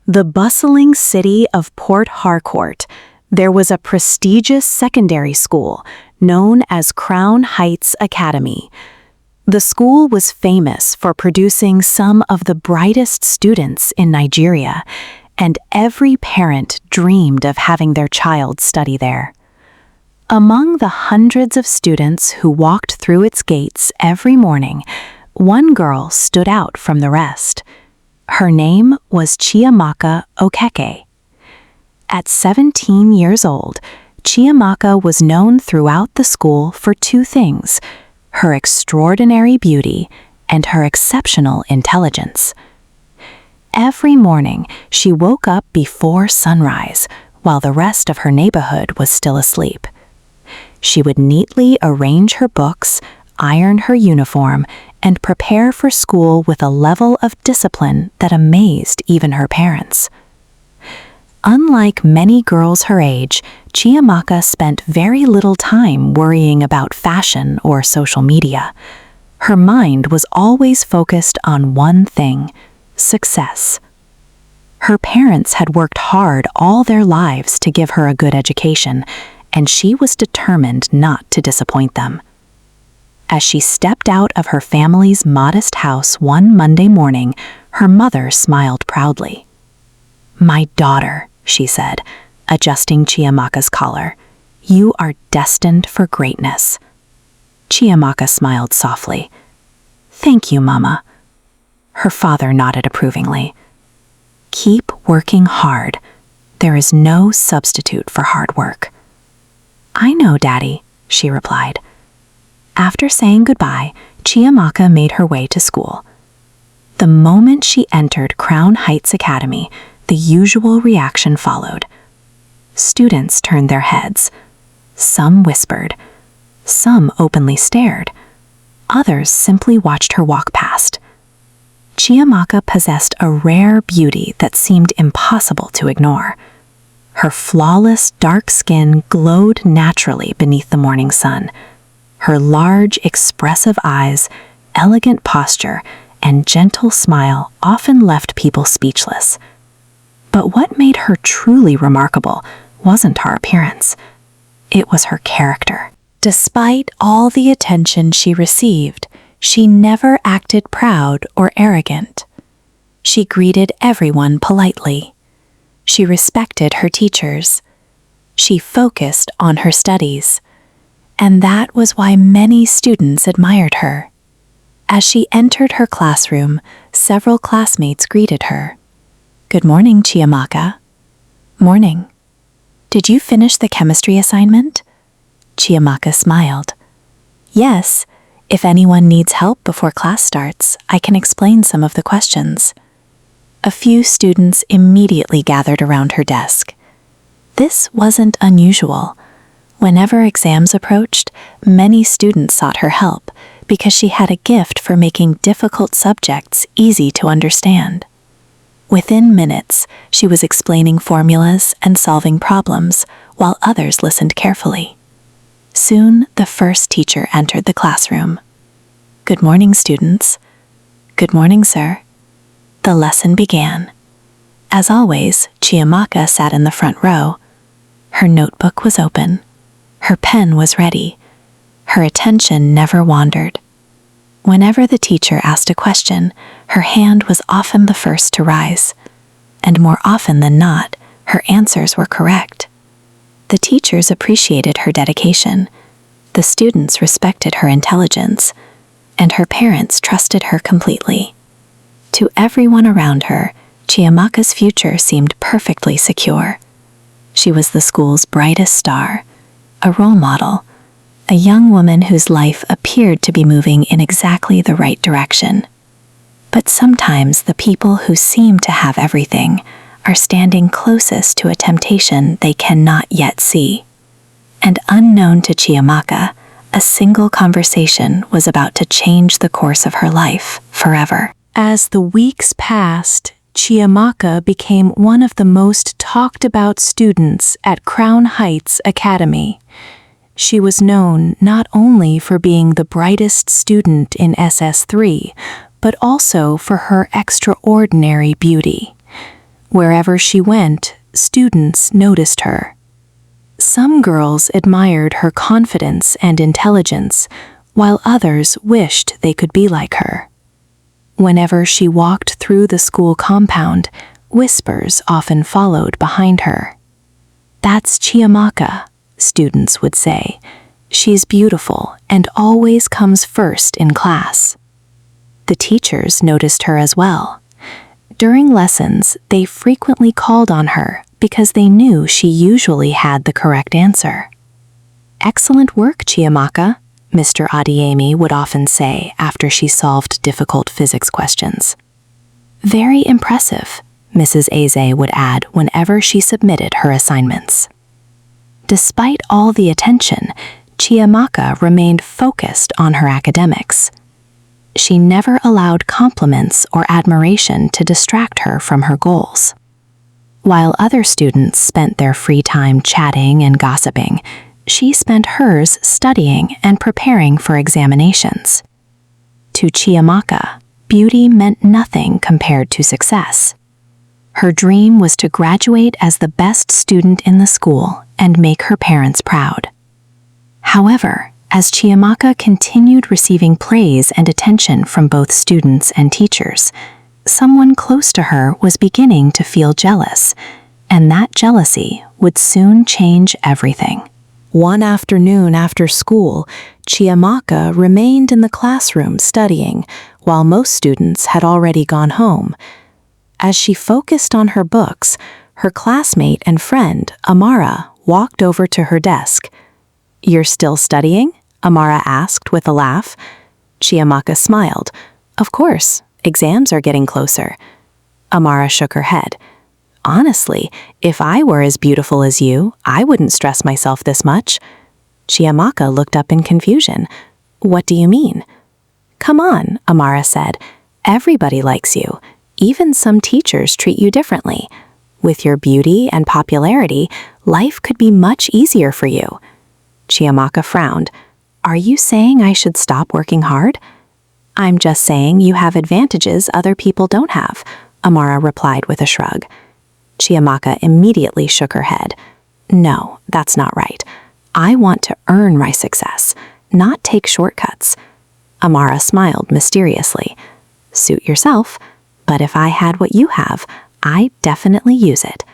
The bustling city of Port Harcourt, there was a prestigious secondary school known as Crown Heights Academy. The school was famous for producing some of the brightest students in Nigeria, and every parent dreamed of having their child study there. Among the hundreds of students who walked through its gates every morning, one girl stood out from the rest. Her name was Chiamaka Okeke. At 17 years old, Chiamaka was known throughout the school for two things: her extraordinary beauty and her exceptional intelligence. Every morning, she woke up before sunrise, while the rest of her neighborhood was still asleep. She would neatly arrange her books, iron her uniform, and prepare for school with a level of discipline that amazed even her parents. Unlike many girls her age, Chiamaka spent very little time worrying about fashion or social media. Her mind was always focused on one thing: success. Her parents had worked hard all their lives to give her a good education, and she was determined not to disappoint them. As she stepped out of her family's modest house one Monday morning, her mother smiled proudly. "My daughter," she said, adjusting Chiamaka's collar, "you are destined for greatness." Chiamaka smiled softly. "Thank you, Mama." Her father nodded approvingly. "Keep working hard. There is no substitute for hard work." "I know, Daddy," she replied. After saying goodbye, Chiamaka made her way to school. The moment she entered Crown Heights Academy, the usual reaction followed. Students turned their heads. Some whispered. Some openly stared. Others simply watched her walk past. Chiamaka possessed a rare beauty that seemed impossible to ignore. Her flawless dark skin glowed naturally beneath the morning sun. Her large, expressive eyes, elegant posture, and gentle smile often left people speechless. But what made her truly remarkable wasn't her appearance. It was her character. Despite all the attention she received, she never acted proud or arrogant. She greeted everyone politely. She respected her teachers. She focused on her studies. And that was why many students admired her. As she entered her classroom, several classmates greeted her. "Good morning, Chiamaka." "Morning. Did you finish the chemistry assignment?" Chiamaka smiled. "Yes. If anyone needs help before class starts, I can explain some of the questions." A few students immediately gathered around her desk. This wasn't unusual. Whenever exams approached, many students sought her help because she had a gift for making difficult subjects easy to understand. Within minutes, she was explaining formulas and solving problems, while others listened carefully. Soon, the first teacher entered the classroom. "Good morning, students." "Good morning, sir." The lesson began. As always, Chiamaka sat in the front row. Her notebook was open. Her pen was ready. Her attention never wandered. Whenever the teacher asked a question, her hand was often the first to rise. And more often than not, her answers were correct. The teachers appreciated her dedication. The students respected her intelligence. And her parents trusted her completely. To everyone around her, Chiamaka's future seemed perfectly secure. She was the school's brightest star, a role model, a young woman whose life appeared to be moving in exactly the right direction. But sometimes the people who seem to have everything are standing closest to a temptation they cannot yet see. And unknown to Chiamaka, a single conversation was about to change the course of her life forever. As the weeks passed, Chiamaka became one of the most talked about students at Crown Heights Academy. She was known not only for being the brightest student in SS3, but also for her extraordinary beauty. Wherever she went, students noticed her. Some girls admired her confidence and intelligence, while others wished they could be like her. Whenever she walked through the school compound, whispers often followed behind her. "That's Chiamaka," students would say. "She's beautiful and always comes first in class." The teachers noticed her as well. During lessons, they frequently called on her because they knew she usually had the correct answer. "Excellent work, Chiamaka," Mr. Adeyemi would often say after she solved difficult physics questions. "Very impressive," Mrs. Eze would add whenever she submitted her assignments. Despite all the attention, Chiamaka remained focused on her academics. She never allowed compliments or admiration to distract her from her goals. While other students spent their free time chatting and gossiping, she spent hers studying and preparing for examinations. To Chiamaka, beauty meant nothing compared to success. Her dream was to graduate as the best student in the school and make her parents proud. However, as Chiamaka continued receiving praise and attention from both students and teachers, someone close to her was beginning to feel jealous, and that jealousy would soon change everything. One afternoon after school, Chiamaka remained in the classroom studying, while most students had already gone home. As she focused on her books, her classmate and friend, Amara, walked over to her desk. "You're still studying?" Amara asked with a laugh. Chiamaka smiled. "Of course, exams are getting closer." Amara shook her head. "Honestly, if I were as beautiful as you, I wouldn't stress myself this much." Chiamaka looked up in confusion. "What do you mean?" "Come on," Amara said. "Everybody likes you. Even some teachers treat you differently. With your beauty and popularity, life could be much easier for you." Chiamaka frowned. "Are you saying I should stop working hard?" "I'm just saying you have advantages other people don't have," Amara replied with a shrug. Chiamaka immediately shook her head. "No, that's not right. I want to earn my success, not take shortcuts." Amara smiled mysteriously. "Suit yourself, but if I had what you have, I'd definitely use it."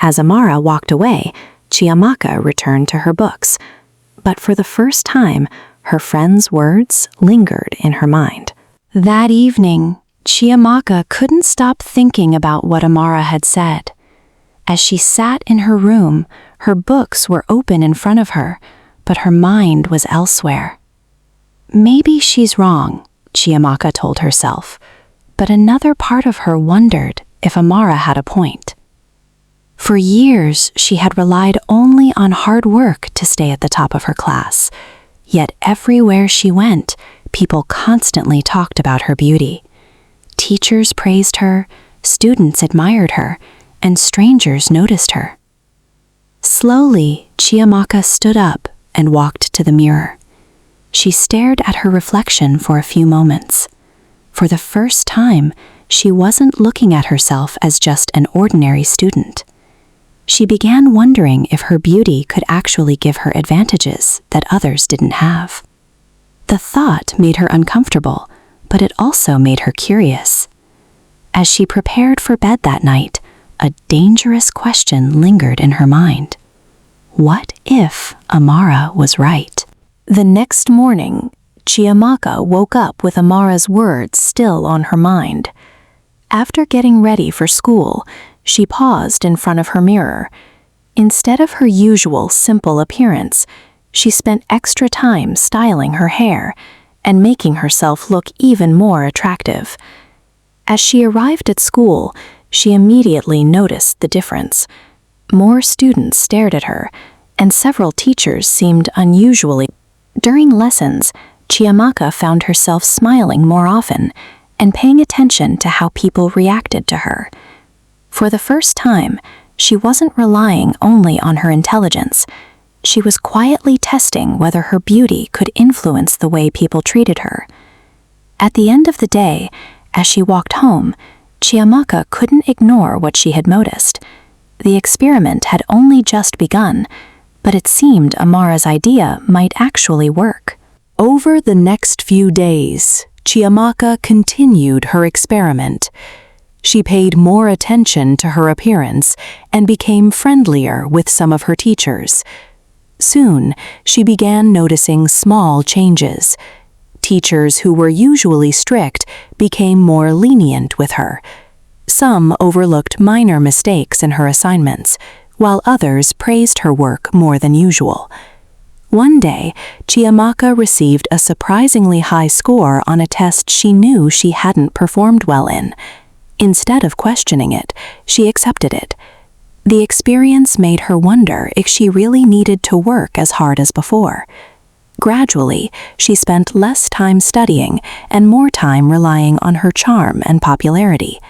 As Amara walked away, Chiamaka returned to her books. But for the first time, her friend's words lingered in her mind. That evening, Chiamaka couldn't stop thinking about what Amara had said. As she sat in her room, her books were open in front of her, but her mind was elsewhere. Maybe she's wrong, Chiamaka told herself, but another part of her wondered if Amara had a point. For years, she had relied only on hard work to stay at the top of her class, yet everywhere she went, people constantly talked about her beauty. Teachers praised her, students admired her, and strangers noticed her. Slowly, Chiamaka stood up and walked to the mirror. She stared at her reflection for a few moments. For the first time, she wasn't looking at herself as just an ordinary student. She began wondering if her beauty could actually give her advantages that others didn't have. The thought made her uncomfortable, but it also made her curious. As she prepared for bed that night, a dangerous question lingered in her mind. What if Amara was right? The next morning, Chiamaka woke up with Amara's words still on her mind. After getting ready for school, she paused in front of her mirror. Instead of her usual simple appearance, she spent extra time styling her hair and making herself look even more attractive. As she arrived at school, she immediately noticed the difference. More students stared at her, and several teachers seemed unusually. During lessons, Chiamaka found herself smiling more often and paying attention to how people reacted to her. For the first time, she wasn't relying only on her intelligence. She was quietly testing whether her beauty could influence the way people treated her. At the end of the day, as she walked home, Chiamaka couldn't ignore what she had noticed. The experiment had only just begun, but it seemed Amara's idea might actually work. Over the next few days, Chiamaka continued her experiment. She paid more attention to her appearance and became friendlier with some of her teachers. Soon, she began noticing small changes. Teachers who were usually strict became more lenient with her. Some overlooked minor mistakes in her assignments, while others praised her work more than usual. One day, Chiamaka received a surprisingly high score on a test she knew she hadn't performed well in. Instead of questioning it, she accepted it. The experience made her wonder if she really needed to work as hard as before. Gradually, she spent less time studying and more time relying on her charm and popularity.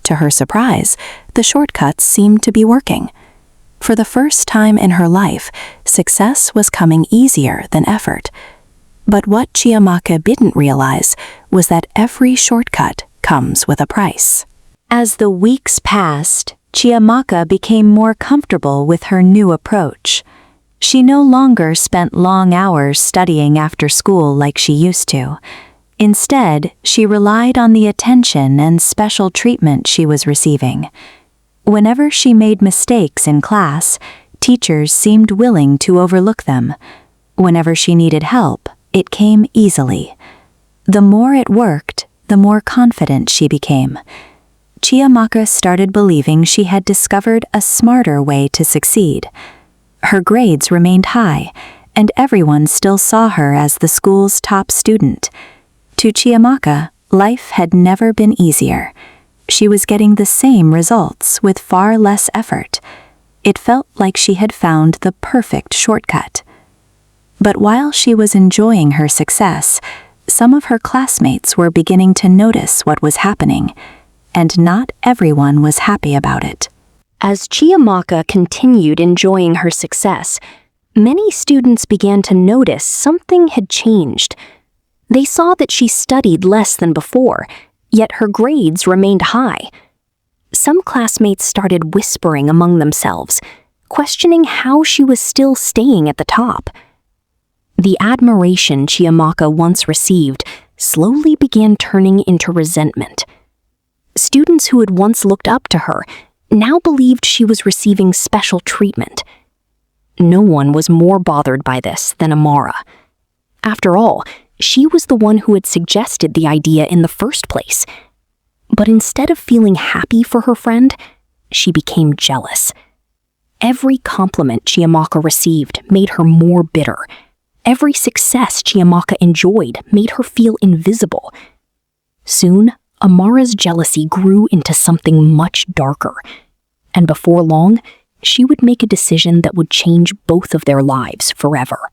To her surprise, the shortcuts seemed to be working. For the first time in her life, success was coming easier than effort. But what Chiamaka didn't realize was that every shortcut comes with a price. As the weeks passed, Chiamaka became more comfortable with her new approach. She no longer spent long hours studying after school like she used to. Instead, she relied on the attention and special treatment she was receiving. Whenever she made mistakes in class, teachers seemed willing to overlook them. Whenever she needed help, it came easily. The more it worked, the more confident she became. Chiamaka started believing she had discovered a smarter way to succeed. Her grades remained high, and everyone still saw her as the school's top student. To Chiamaka, life had never been easier. She was getting the same results with far less effort. It felt like she had found the perfect shortcut. But while she was enjoying her success, some of her classmates were beginning to notice what was happening, and not everyone was happy about it. As Chiamaka continued enjoying her success, many students began to notice something had changed. They saw that she studied less than before, yet her grades remained high. Some classmates started whispering among themselves, questioning how she was still staying at the top. The admiration Chiamaka once received slowly began turning into resentment. Students who had once looked up to her now believed she was receiving special treatment. No one was more bothered by this than Amara. After all, she was the one who had suggested the idea in the first place. But instead of feeling happy for her friend, she became jealous. Every compliment Chiamaka received made her more bitter. Every success Chiamaka enjoyed made her feel invisible. Soon, Amara's jealousy grew into something much darker, and before long, she would make a decision that would change both of their lives forever.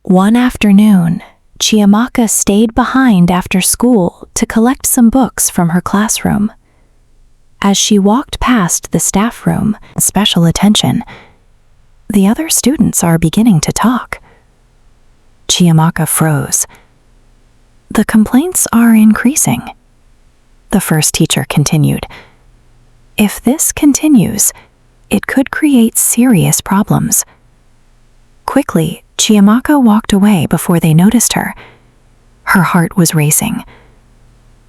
One afternoon, Chiamaka stayed behind after school to collect some books from her classroom. As she walked past the staff room, special attention, the other students are beginning to talk. Chiamaka froze. The complaints are increasing. The first teacher continued. If this continues, it could create serious problems. Quickly, Chiamaka walked away before they noticed her. Her heart was racing.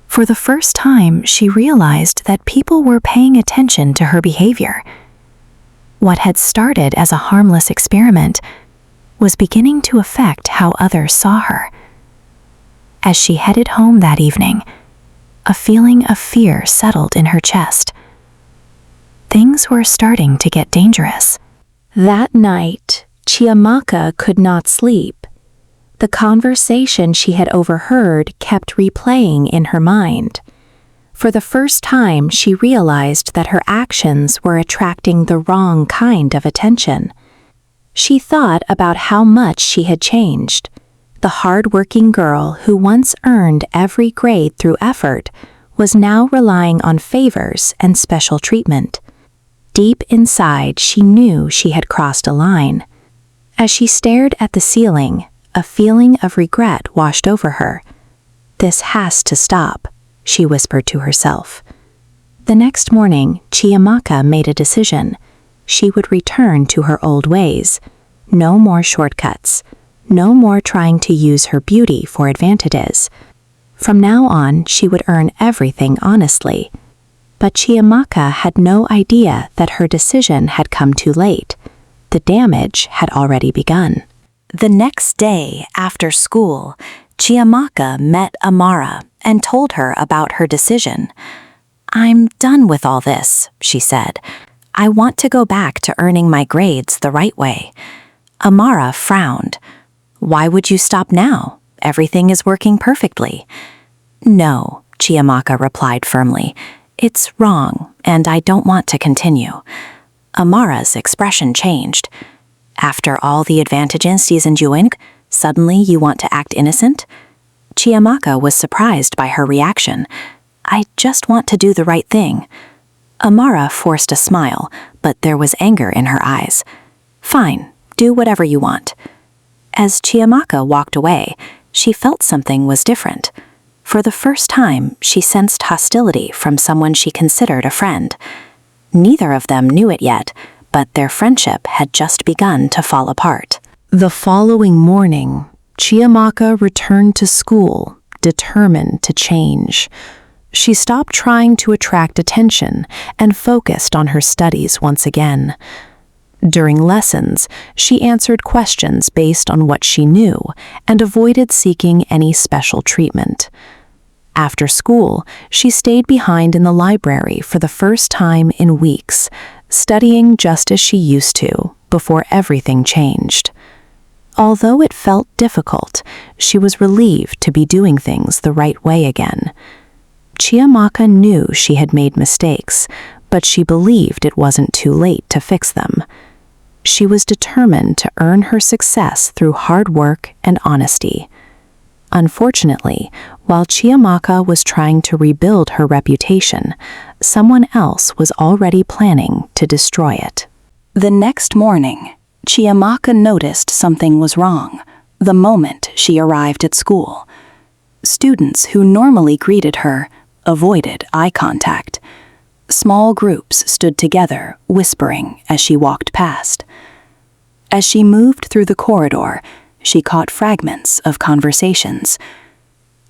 For the first time, she realized that people were paying attention to her behavior. What had started as a harmless experiment was beginning to affect how others saw her. As she headed home that evening, a feeling of fear settled in her chest. Things were starting to get dangerous. That night, Chiamaka could not sleep. The conversation she had overheard kept replaying in her mind. For the first time, she realized that her actions were attracting the wrong kind of attention. She thought about how much she had changed. The hard-working girl who once earned every grade through effort was now relying on favors and special treatment. Deep inside, she knew she had crossed a line. As she stared at the ceiling, a feeling of regret washed over her. "This has to stop," she whispered to herself. The next morning, Chiamaka made a decision. She would return to her old ways. No more shortcuts. No more trying to use her beauty for advantages. From now on, she would earn everything honestly. But Chiamaka had no idea that her decision had come too late. The damage had already begun. The next day, after school, Chiamaka met Amara and told her about her decision. "I'm done with all this," she said. "I want to go back to earning my grades the right way." Amara frowned. "Why would you stop now? Everything is working perfectly." "No," Chiamaka replied firmly. "It's wrong, and I don't want to continue." Amara's expression changed. "After all the advantages she's enjoying, suddenly you want to act innocent?" Chiamaka was surprised by her reaction. "I just want to do the right thing." Amara forced a smile, but there was anger in her eyes. "Fine, do whatever you want." As Chiamaka walked away, she felt something was different. For the first time, she sensed hostility from someone she considered a friend. Neither of them knew it yet, but their friendship had just begun to fall apart. The following morning, Chiamaka returned to school, determined to change. She stopped trying to attract attention and focused on her studies once again. During lessons, she answered questions based on what she knew and avoided seeking any special treatment. After school, she stayed behind in the library for the first time in weeks, studying just as she used to, before everything changed. Although it felt difficult, she was relieved to be doing things the right way again. Chiamaka knew she had made mistakes, but she believed it wasn't too late to fix them. She was determined to earn her success through hard work and honesty. Unfortunately, while Chiamaka was trying to rebuild her reputation, someone else was already planning to destroy it. The next morning, Chiamaka noticed something was wrong the moment she arrived at school. Students who normally greeted her avoided eye contact. Small groups stood together, whispering as she walked past. As she moved through the corridor, she caught fragments of conversations.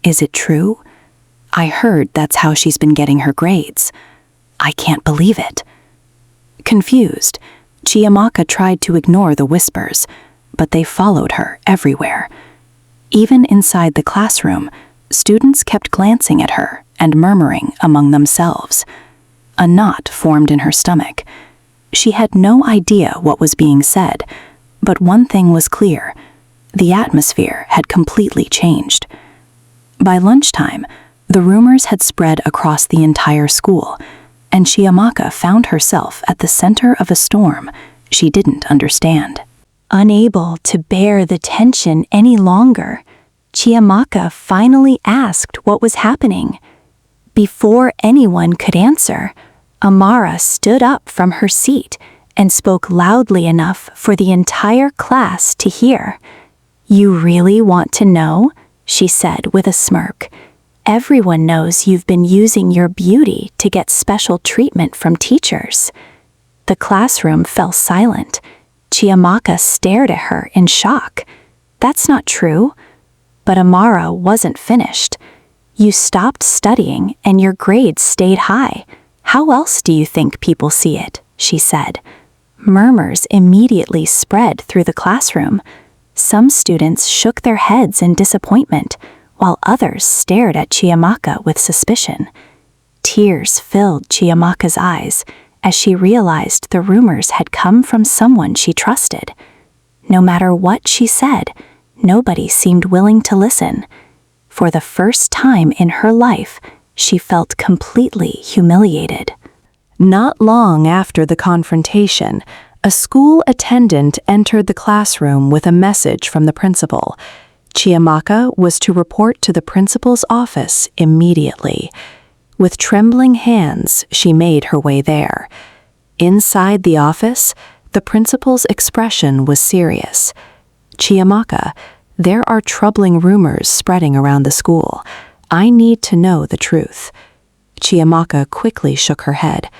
"Is it true? I heard that's how she's been getting her grades. I can't believe it." Confused, Chiamaka tried to ignore the whispers, but they followed her everywhere. Even inside the classroom, students kept glancing at her and murmuring among themselves. A knot formed in her stomach. She had no idea what was being said, but one thing was clear. The atmosphere had completely changed. By lunchtime, the rumors had spread across the entire school, and Chiamaka found herself at the center of a storm she didn't understand. Unable to bear the tension any longer, Chiamaka finally asked what was happening. Before anyone could answer, Amara stood up from her seat and spoke loudly enough for the entire class to hear. "You really want to know?" she said with a smirk. "Everyone knows you've been using your beauty to get special treatment from teachers." The classroom fell silent. Chiamaka stared at her in shock. "That's not true." But Amara wasn't finished. "You stopped studying and your grades stayed high. How else do you think people see it?" she said. Murmurs immediately spread through the classroom. Some students shook their heads in disappointment, while others stared at Chiamaka with suspicion. Tears filled Chiamaka's eyes as she realized the rumors had come from someone she trusted. No matter what she said, nobody seemed willing to listen. For the first time in her life, she felt completely humiliated. Not long after the confrontation, a school attendant entered the classroom with a message from the principal. Chiamaka was to report to the principal's office immediately. With trembling hands, she made her way there. Inside the office, the principal's expression was serious. "Chiamaka, there are troubling rumors spreading around the school. I need to know the truth." Chiamaka quickly shook her head.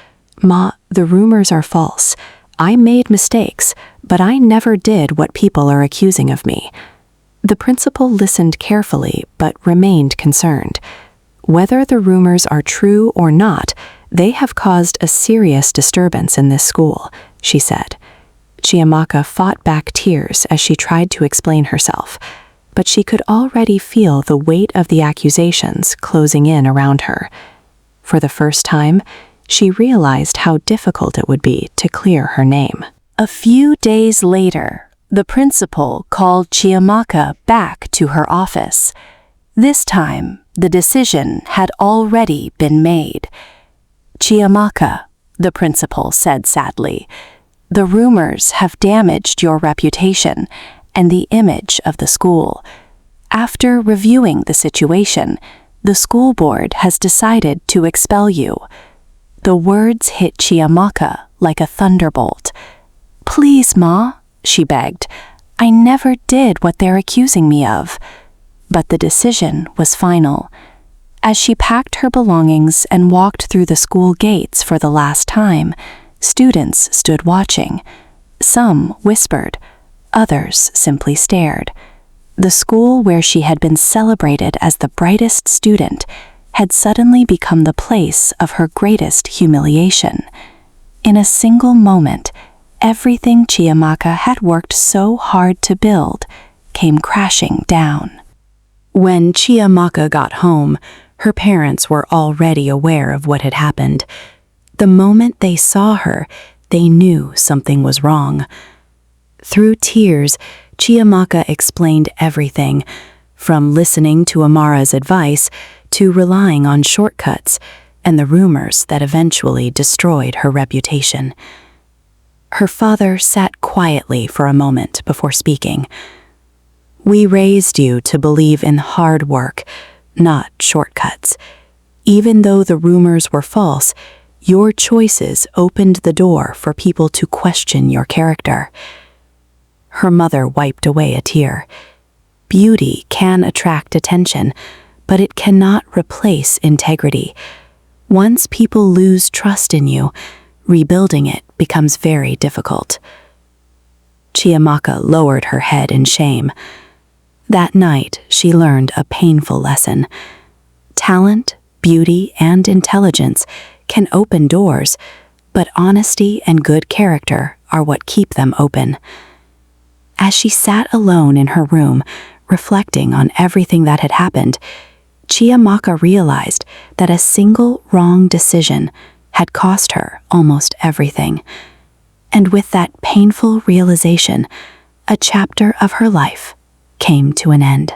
"Ma, the rumors are false. I made mistakes, but I never did what people are accusing of me." The principal listened carefully but remained concerned. "Whether the rumors are true or not, they have caused a serious disturbance in this school," she said. Chiamaka fought back tears as she tried to explain herself, but she could already feel the weight of the accusations closing in around her. For the first time, she realized how difficult it would be to clear her name. A few days later, the principal called Chiamaka back to her office. This time, the decision had already been made. "Chiamaka," the principal said sadly, "the rumors have damaged your reputation and the image of the school. After reviewing the situation, the school board has decided to expel you." The words hit Chiamaka like a thunderbolt. "Please, Ma," she begged. "I never did what they're accusing me of." But the decision was final. As she packed her belongings and walked through the school gates for the last time, students stood watching. Some whispered, others simply stared. The school where she had been celebrated as the brightest student had suddenly become the place of her greatest humiliation. In a single moment, everything Chiamaka had worked so hard to build came crashing down. When Chiamaka got home, her parents were already aware of what had happened. The moment they saw her, they knew something was wrong. Through tears, Chiamaka explained everything, from listening to Amara's advice to relying on shortcuts and the rumors that eventually destroyed her reputation. Her father sat quietly for a moment before speaking. "We raised you to believe in hard work, not shortcuts. Even though the rumors were false, your choices opened the door for people to question your character." Her mother wiped away a tear. Beauty can attract attention, but it cannot replace integrity. Once people lose trust in you, rebuilding it becomes very difficult. Chiamaka lowered her head in shame. That night, she learned a painful lesson. Talent, beauty, and intelligence can open doors, but honesty and good character are what keep them open. As she sat alone in her room, reflecting on everything that had happened, Chiamaka realized that a single wrong decision had cost her almost everything. And with that painful realization, a chapter of her life came to an end.